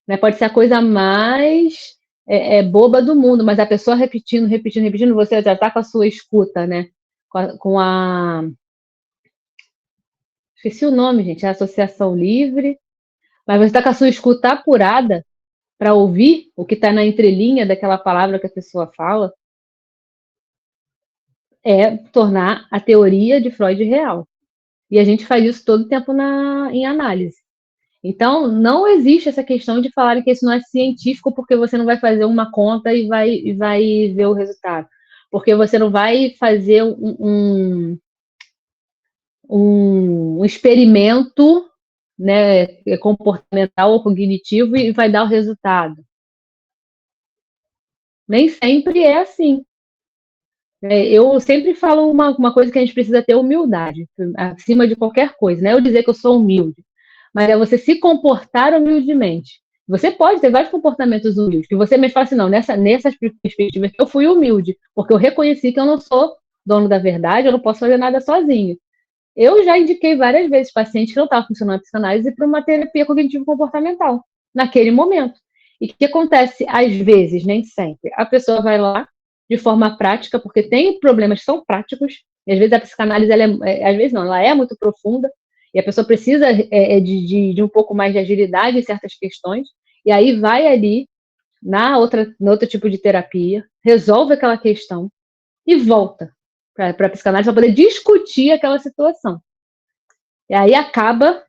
Né? Pode ser a coisa mais boba do mundo, mas a pessoa repetindo, repetindo, repetindo, você já está com a sua escuta, né? Esqueci o nome, gente, é a Associação Livre, mas você está com a sua escuta apurada para ouvir o que está na entrelinha daquela palavra que a pessoa fala, é tornar a teoria de Freud real. E a gente faz isso todo o tempo em análise. Então, não existe essa questão de falar que isso não é científico porque você não vai fazer uma conta e vai ver o resultado. Porque você não vai fazer um experimento, né, comportamental ou cognitivo e vai dar o resultado. Nem sempre é assim. Eu sempre falo uma coisa que a gente precisa ter humildade, acima de qualquer coisa. Não é eu dizer que eu sou humilde, mas é você se comportar humildemente. Você pode ter vários comportamentos humildes, que você mesmo fala assim, não, nessas perspectivas eu fui humilde, porque eu reconheci que eu não sou dono da verdade, eu não posso fazer nada sozinho. Eu já indiquei várias vezes pacientes que não estavam funcionando a psicanálise para uma terapia cognitivo-comportamental, naquele momento. E o que acontece às vezes, nem sempre? A pessoa vai lá de forma prática, porque tem problemas que são práticos, e às vezes a psicanálise, às vezes não, ela é muito profunda, e a pessoa precisa de um pouco mais de agilidade em certas questões, e aí vai ali no outro tipo de terapia, resolve aquela questão e volta para a psicanálise para poder discutir aquela situação. E aí acaba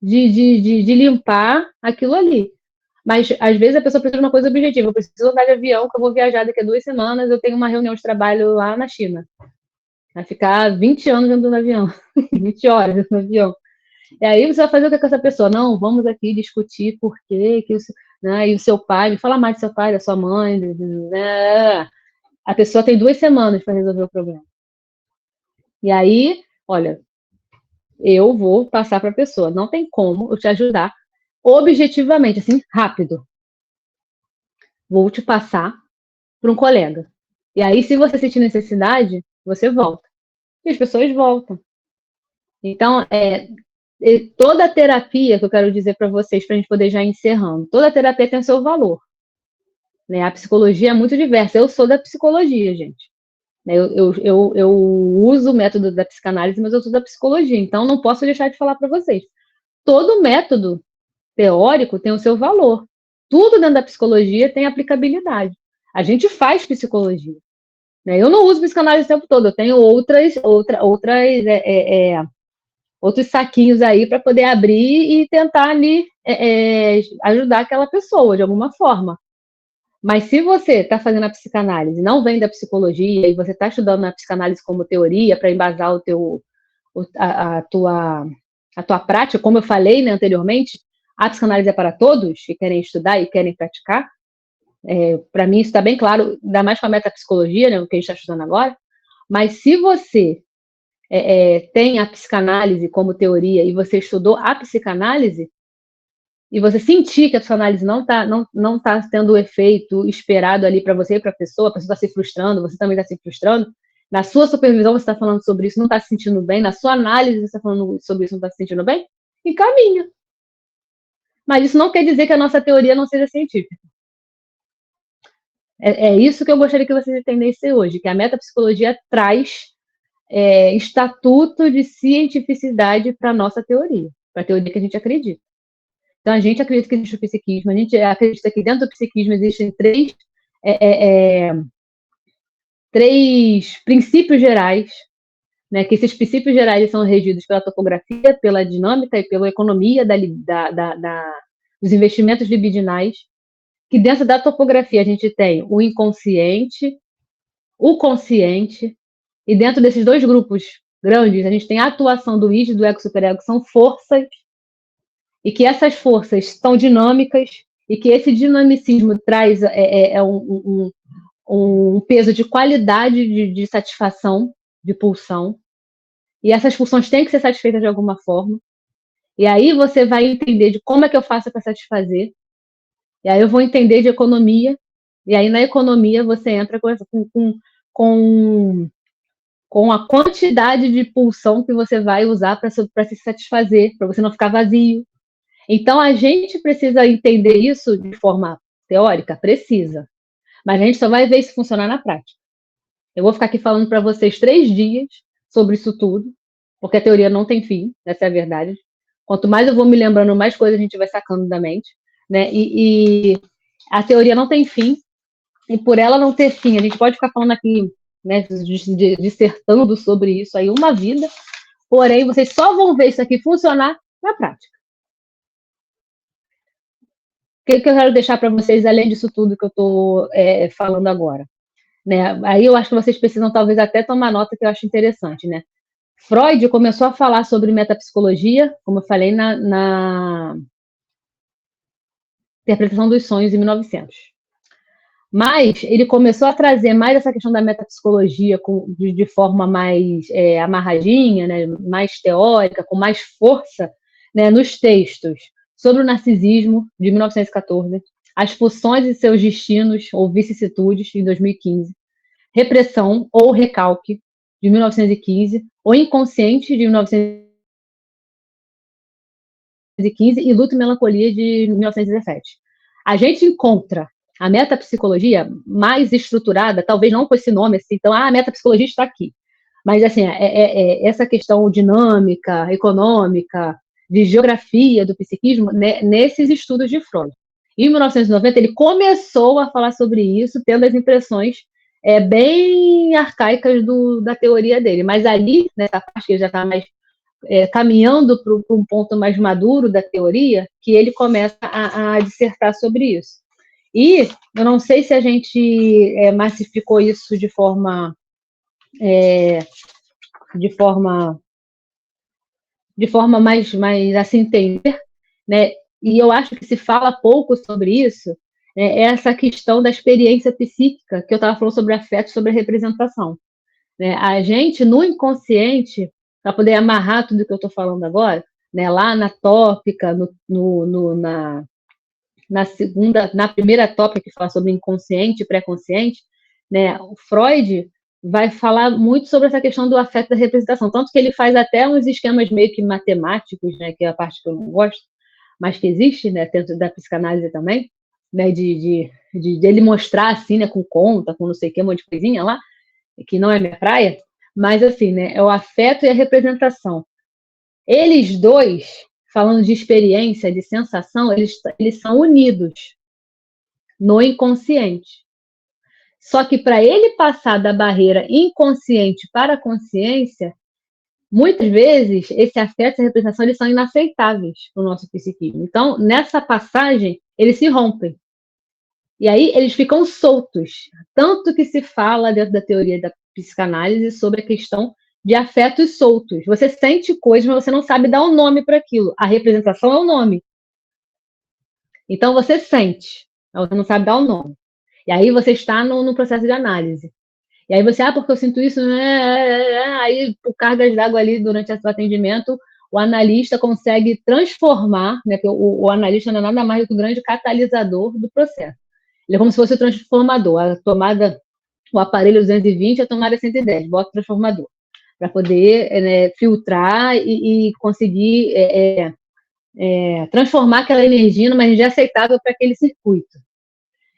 de limpar aquilo ali. Mas, às vezes, a pessoa precisa de uma coisa objetiva. Eu preciso andar de avião, que eu vou viajar daqui a 2 semanas, eu tenho uma reunião de trabalho lá na China. Vai ficar 20 anos dentro do avião. 20 horas dentro do avião. E aí você vai fazer o que com essa pessoa? Não, vamos aqui discutir por quê, né, e o seu pai, me fala mais do seu pai, da sua mãe. Né? A pessoa tem 2 semanas para resolver o problema. E aí, olha, eu vou passar para a pessoa. Não tem como eu te ajudar objetivamente, assim, rápido. Vou te passar para um colega. E aí, se você sentir necessidade, você volta. E as pessoas voltam. Então, toda a terapia, que eu quero dizer para vocês, para a gente poder já ir encerrando, toda terapia tem o seu valor. Né? A psicologia é muito diversa. Eu sou da psicologia, gente. Eu uso o método da psicanálise, mas eu sou da psicologia. Então, não posso deixar de falar para vocês. Todo método teórico tem o seu valor. Tudo dentro da psicologia tem aplicabilidade. A gente faz psicologia. Né? Eu não uso psicanálise o tempo todo, eu tenho outros saquinhos aí para poder abrir e tentar ali ajudar aquela pessoa de alguma forma. Mas se você está fazendo a psicanálise, não vem da psicologia e você está estudando a psicanálise como teoria para embasar a tua prática, como eu falei, né, anteriormente, a psicanálise é para todos que querem estudar e querem praticar. Para mim isso está bem claro, ainda mais com a metapsicologia, né, o que a gente está estudando agora. Mas se você tem a psicanálise como teoria e você estudou a psicanálise, e você sentir que a psicanálise não tá tendo o efeito esperado ali para você e para a pessoa está se frustrando, você também está se frustrando, Na sua supervisão você está falando sobre isso, não está se sentindo bem, na sua análise você está falando sobre isso, não está se sentindo bem, encaminha. Mas isso não quer dizer que a nossa teoria não seja científica. É isso que eu gostaria que vocês entendessem hoje, que a metapsicologia traz estatuto de cientificidade para a nossa teoria, para a teoria que a gente acredita. Então, a gente acredita que existe o psiquismo, a gente acredita que dentro do psiquismo existem três princípios gerais, né, que esses princípios gerais são regidos pela topografia, pela dinâmica e pela economia dos investimentos libidinais, que dentro da topografia a gente tem o inconsciente, o consciente, e dentro desses dois grupos grandes, a gente tem a atuação do id, do ego, superego, que são forças, e que essas forças são dinâmicas, e que esse dinamicismo traz um peso de qualidade de satisfação, de pulsão, e essas pulsões têm que ser satisfeitas de alguma forma, e aí você vai entender de como é que eu faço para satisfazer, e aí eu vou entender de economia, e aí na economia você entra com a quantidade de pulsão que você vai usar para se satisfazer, para você não ficar vazio. Então, a gente precisa entender isso de forma teórica? Precisa. Mas a gente só vai ver isso funcionar na prática. Eu vou ficar aqui falando para vocês 3 dias sobre isso tudo, porque a teoria não tem fim, essa é a verdade. Quanto mais eu vou me lembrando, mais coisas a gente vai sacando da mente, né? E a teoria não tem fim, e por ela não ter fim, a gente pode ficar falando aqui, né, dissertando sobre isso aí uma vida, porém, vocês só vão ver isso aqui funcionar na prática. O que eu quero deixar para vocês, além disso tudo que eu estou falando agora? Né? Aí eu acho que vocês precisam talvez até tomar nota, que eu acho interessante, né? Freud começou a falar sobre metapsicologia, como eu falei, na interpretação dos sonhos em 1900. Mas ele começou a trazer mais essa questão da metapsicologia de forma mais amarradinha, né, mais teórica, com mais força, né, nos textos sobre o narcisismo, de 1914, as pulsões e seus destinos ou vicissitudes, em 2015, repressão ou recalque, de 1915, o inconsciente, de 1915, e luto e melancolia, de 1917. A gente encontra a metapsicologia mais estruturada, talvez não com esse nome, assim, então, a metapsicologia está aqui. Mas, assim, essa questão dinâmica, econômica, de geografia do psiquismo, né, nesses estudos de Freud. Em 1990, ele começou a falar sobre isso, tendo as impressões bem arcaicas da teoria dele. Mas ali, nessa parte que ele já está mais caminhando para um ponto mais maduro da teoria, que ele começa a dissertar sobre isso. E eu não sei se a gente massificou isso de forma mais a se entender, né? E eu acho que se fala pouco sobre isso, essa questão da experiência psíquica, que eu estava falando sobre afeto, sobre a representação. Né? A gente, no inconsciente, para poder amarrar tudo que eu estou falando agora, né, lá na tópica, na primeira tópica que fala sobre inconsciente e pré-consciente, né, o Freud vai falar muito sobre essa questão do afeto da representação, tanto que ele faz até uns esquemas meio que matemáticos, né, que é a parte que eu não gosto, mas que existe, né, dentro da psicanálise também, né, de ele mostrar assim, né, com conta, com não sei o que, um monte de coisinha lá, que não é minha praia, mas assim, né, é o afeto e a representação. Eles dois, falando de experiência, de sensação, eles são unidos no inconsciente. Só que para ele passar da barreira inconsciente para a consciência, muitas vezes esse afeto e a representação eles são inaceitáveis para o nosso psiquismo. Então, nessa passagem, eles se rompem. E aí eles ficam soltos. Tanto que se fala dentro da teoria da psicanálise sobre a questão de afetos soltos. Você sente coisas, mas você não sabe dar um nome para aquilo. A representação é o nome. Então você sente, mas você não sabe dar o nome. E aí você está no processo de análise. E aí você, porque eu sinto isso, aí por cargas d'água ali durante o atendimento, o analista consegue transformar, né, porque o analista não é nada mais do que o grande catalisador do processo. Ele é como se fosse o transformador, a tomada o aparelho 220 e a tomada 110, bota o transformador, para poder, né, filtrar e conseguir transformar aquela energia numa energia aceitável para aquele circuito.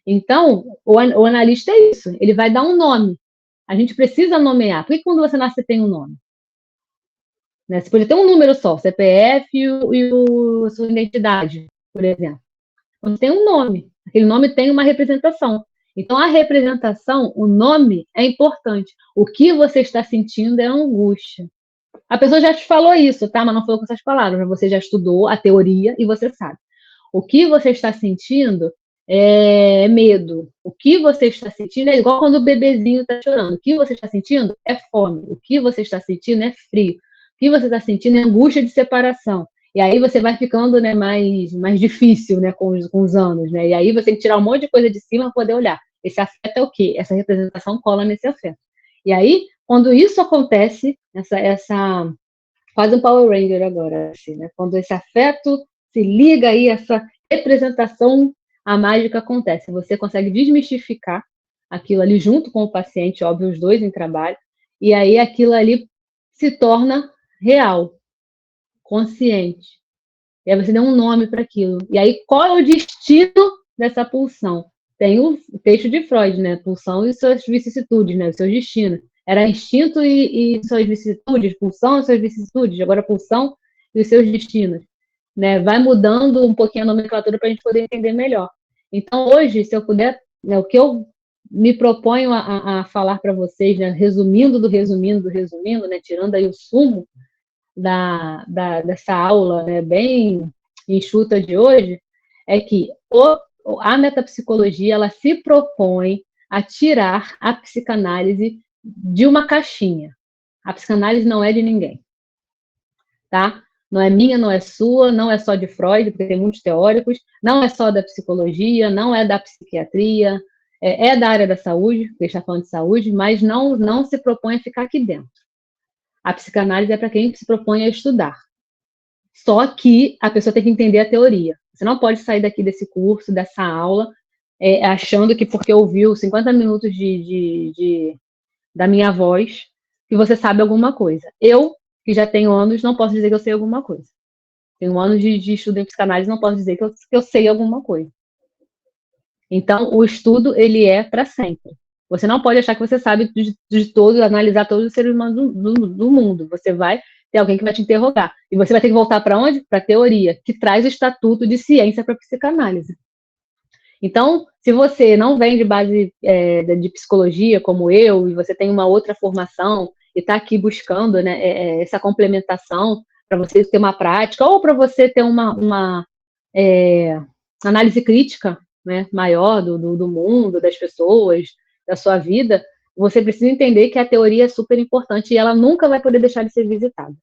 Então, o analista é isso, ele vai dar um nome. A gente precisa nomear. Por que quando você nasce você tem um nome? Né? Você pode ter um número só, CPF a sua identidade, por exemplo. Quando tem um nome, aquele nome tem uma representação. Então, a representação, o nome é importante. O que você está sentindo é angústia. A pessoa já te falou isso, tá? Mas não falou com essas palavras. Você já estudou a teoria e você sabe. O que você está sentindo é medo. O que você está sentindo é igual quando o bebezinho está chorando. O que você está sentindo é fome. O que você está sentindo é frio. O que você está sentindo é angústia de separação. E aí você vai ficando, né, mais difícil, né, com os anos, né? E aí você tem que tirar um monte de coisa de cima para poder olhar. Esse afeto é o quê? Essa representação cola nesse afeto. E aí, quando isso acontece, essa quase um Power Ranger agora, assim, né? Quando esse afeto se liga aí, essa representação, a mágica acontece. Você consegue desmistificar aquilo ali junto com o paciente, óbvio, os dois em trabalho, e aí aquilo ali se torna real, consciente. E aí você dá um nome para aquilo. E aí, qual é o destino dessa pulsão? Tem o texto de Freud, né? Pulsão e suas vicissitudes, né? Os seus destinos. Era instinto e suas vicissitudes, pulsão e suas vicissitudes, agora pulsão e os seus destinos. Né? Vai mudando um pouquinho a nomenclatura para a gente poder entender melhor. Então, hoje, se eu puder, né, o que eu me proponho a falar para vocês, né, resumindo do resumindo, né, tirando aí o sumo dessa aula, né, bem enxuta de hoje, é que a metapsicologia ela se propõe a tirar a psicanálise de uma caixinha. A psicanálise não é de ninguém, tá? Não é minha, não é sua, não é só de Freud, porque tem muitos teóricos, não é só da psicologia, não é da psiquiatria, é da área da saúde, porque está falando de saúde, mas não se propõe a ficar aqui dentro. A psicanálise é para quem se propõe a estudar. Só que a pessoa tem que entender a teoria. Você não pode sair daqui desse curso, dessa aula, achando que porque ouviu 50 minutos da minha voz, que você sabe alguma coisa. Eu, que já tenho anos, não posso dizer que eu sei alguma coisa. Tenho anos de estudo em psicanálise, não posso dizer que eu sei alguma coisa. Então, o estudo, ele é para sempre. Você não pode achar que você sabe de todos, analisar todos os seres humanos do mundo. Você vai ter alguém que vai te interrogar. E você vai ter que voltar para onde? Para a teoria, que traz o estatuto de ciência para a psicanálise. Então, se você não vem de base de psicologia, como eu, e você tem uma outra formação, e está aqui buscando, né, essa complementação para você ter uma prática, ou para você ter uma análise crítica, né, maior do mundo, das pessoas, da sua vida, você precisa entender que a teoria é super importante e ela nunca vai poder deixar de ser visitada.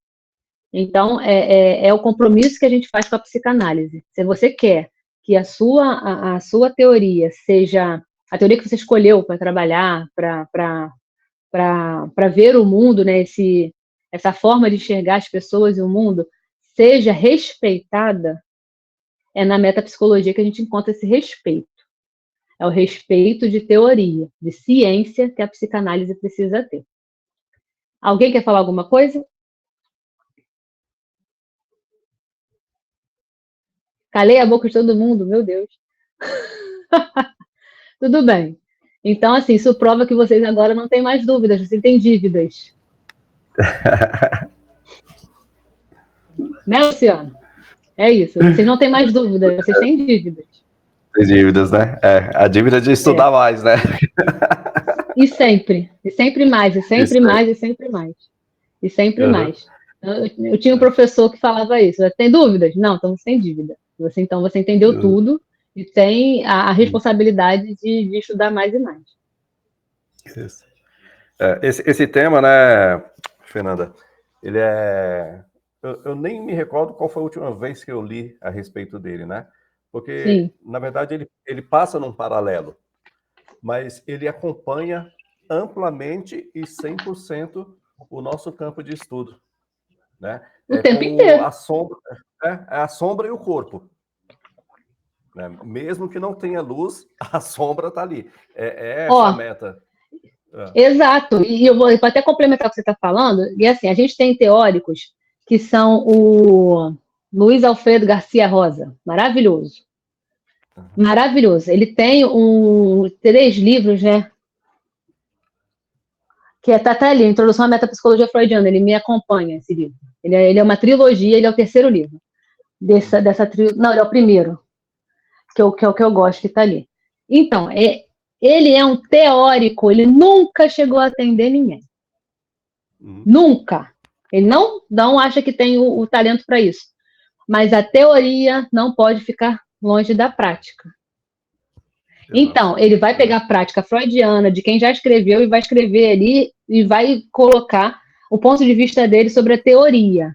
Então, é o compromisso que a gente faz com a psicanálise. Se você quer que a sua teoria seja a teoria que você escolheu para trabalhar, para ver o mundo, né, essa forma de enxergar as pessoas e o mundo, seja respeitada, é na metapsicologia que a gente encontra esse respeito. É o respeito de teoria, de ciência que a psicanálise precisa ter. Alguém quer falar alguma coisa? Calei a boca de todo mundo, meu Deus. Tudo bem. Então, assim, isso prova que vocês agora não têm mais dúvidas, vocês têm dívidas. Né, Luciano? É isso, vocês não têm mais dúvidas, vocês têm dívidas. Tem dívidas, né? A dívida de estudar mais, né? E sempre mais, e sempre mais, e sempre mais. E sempre mais. Eu tinha um professor que falava isso, tem dúvidas? Não, então você tem dívida. Então você entendeu tudo e tem a responsabilidade de estudar mais e mais. Isso. Esse tema, né, Fernanda, ele é... Eu nem me recordo qual foi a última vez que eu li a respeito dele, né? Porque, sim, na verdade, ele passa num paralelo, mas ele acompanha amplamente e 100% o nosso campo de estudo, né? O tempo inteiro. A sombra e o corpo. Né? Mesmo que não tenha luz, a sombra está ali. Essa a meta. Exato, e eu vou até complementar o que você está falando, e assim, a gente tem teóricos que são o Luiz Alfredo Garcia Rosa, maravilhoso, maravilhoso. Ele tem 3 livros, né, que tá até ali, Introdução à Metapsicologia Freudiana, ele me acompanha, esse livro. Ele é uma trilogia, ele é o 3º livro dessa trilogia, não, ele é o primeiro, que é o que eu gosto, que está ali. Então, ele é um teórico, ele nunca chegou a atender ninguém. Nunca. Ele não acha que tem o talento para isso. Mas a teoria não pode ficar longe da prática. Então, ele vai pegar a prática freudiana de quem já escreveu e vai escrever ali e vai colocar o ponto de vista dele sobre a teoria.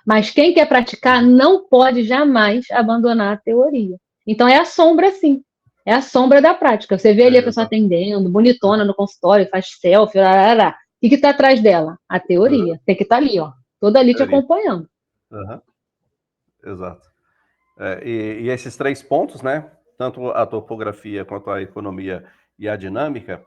Mas quem quer praticar não pode jamais abandonar a teoria. Então, é a sombra, sim. É a sombra da prática. Você vê ali a pessoa atendendo, bonitona no consultório, faz selfie, o que está atrás dela? A teoria. Tem que estar ali, ó, toda ali te acompanhando. Exato. E esses 3 pontos, né? Tanto a topografia quanto a economia e a dinâmica,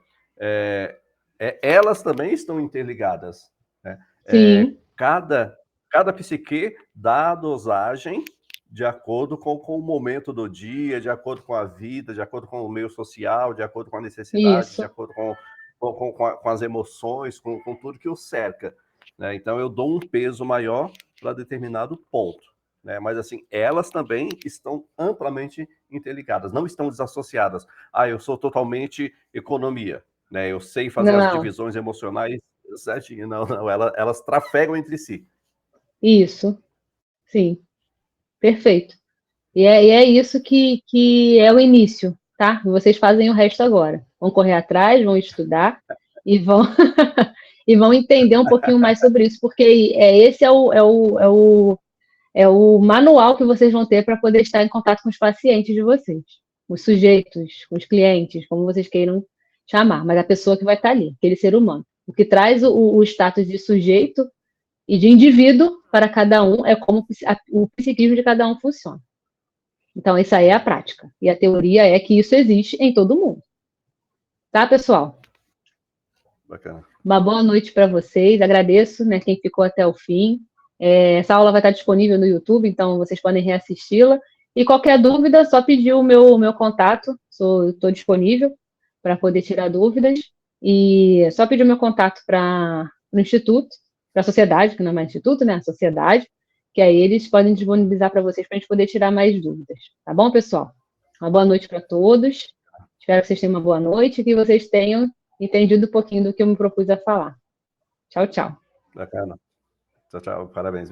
elas também estão interligadas. Né? Sim. Cada psique dá a dosagem de acordo com o momento do dia, de acordo com a vida, de acordo com o meio social, de acordo com a necessidade, Isso. de acordo com as emoções, com tudo que o cerca. Né? Então, eu dou um peso maior para determinado ponto. Né? Mas, assim, elas também estão amplamente interligadas, não estão desassociadas. Eu sou totalmente economia, né? Eu sei fazer as divisões emocionais certinho. Não, elas trafegam entre si. Isso, sim, perfeito. E é isso que é o início, tá? Vocês fazem o resto agora. Vão correr atrás, vão estudar e vão e vão entender um pouquinho mais sobre isso, porque esse é o manual que vocês vão ter para poder estar em contato com os pacientes de vocês, os sujeitos, os clientes, como vocês queiram chamar, mas a pessoa que vai estar ali, aquele ser humano. O que traz o status de sujeito e de indivíduo para cada um é como o psiquismo de cada um funciona. Então, isso aí é a prática. E a teoria é que isso existe em todo mundo. Tá, pessoal? Bacana. Uma boa noite para vocês. Agradeço, né, quem ficou até o fim. Essa aula vai estar disponível no YouTube, então vocês podem reassisti-la. E qualquer dúvida, só pedir o meu contato. Estou disponível para poder tirar dúvidas. E só pedir o meu contato para o Instituto, para a sociedade, que não é mais Instituto, né? A sociedade, que aí eles podem disponibilizar para vocês para a gente poder tirar mais dúvidas. Tá bom, pessoal? Uma boa noite para todos. Espero que vocês tenham uma boa noite e que vocês tenham entendido um pouquinho do que eu me propus a falar. Tchau, tchau. Bacana. Tchau, tchau. Parabéns.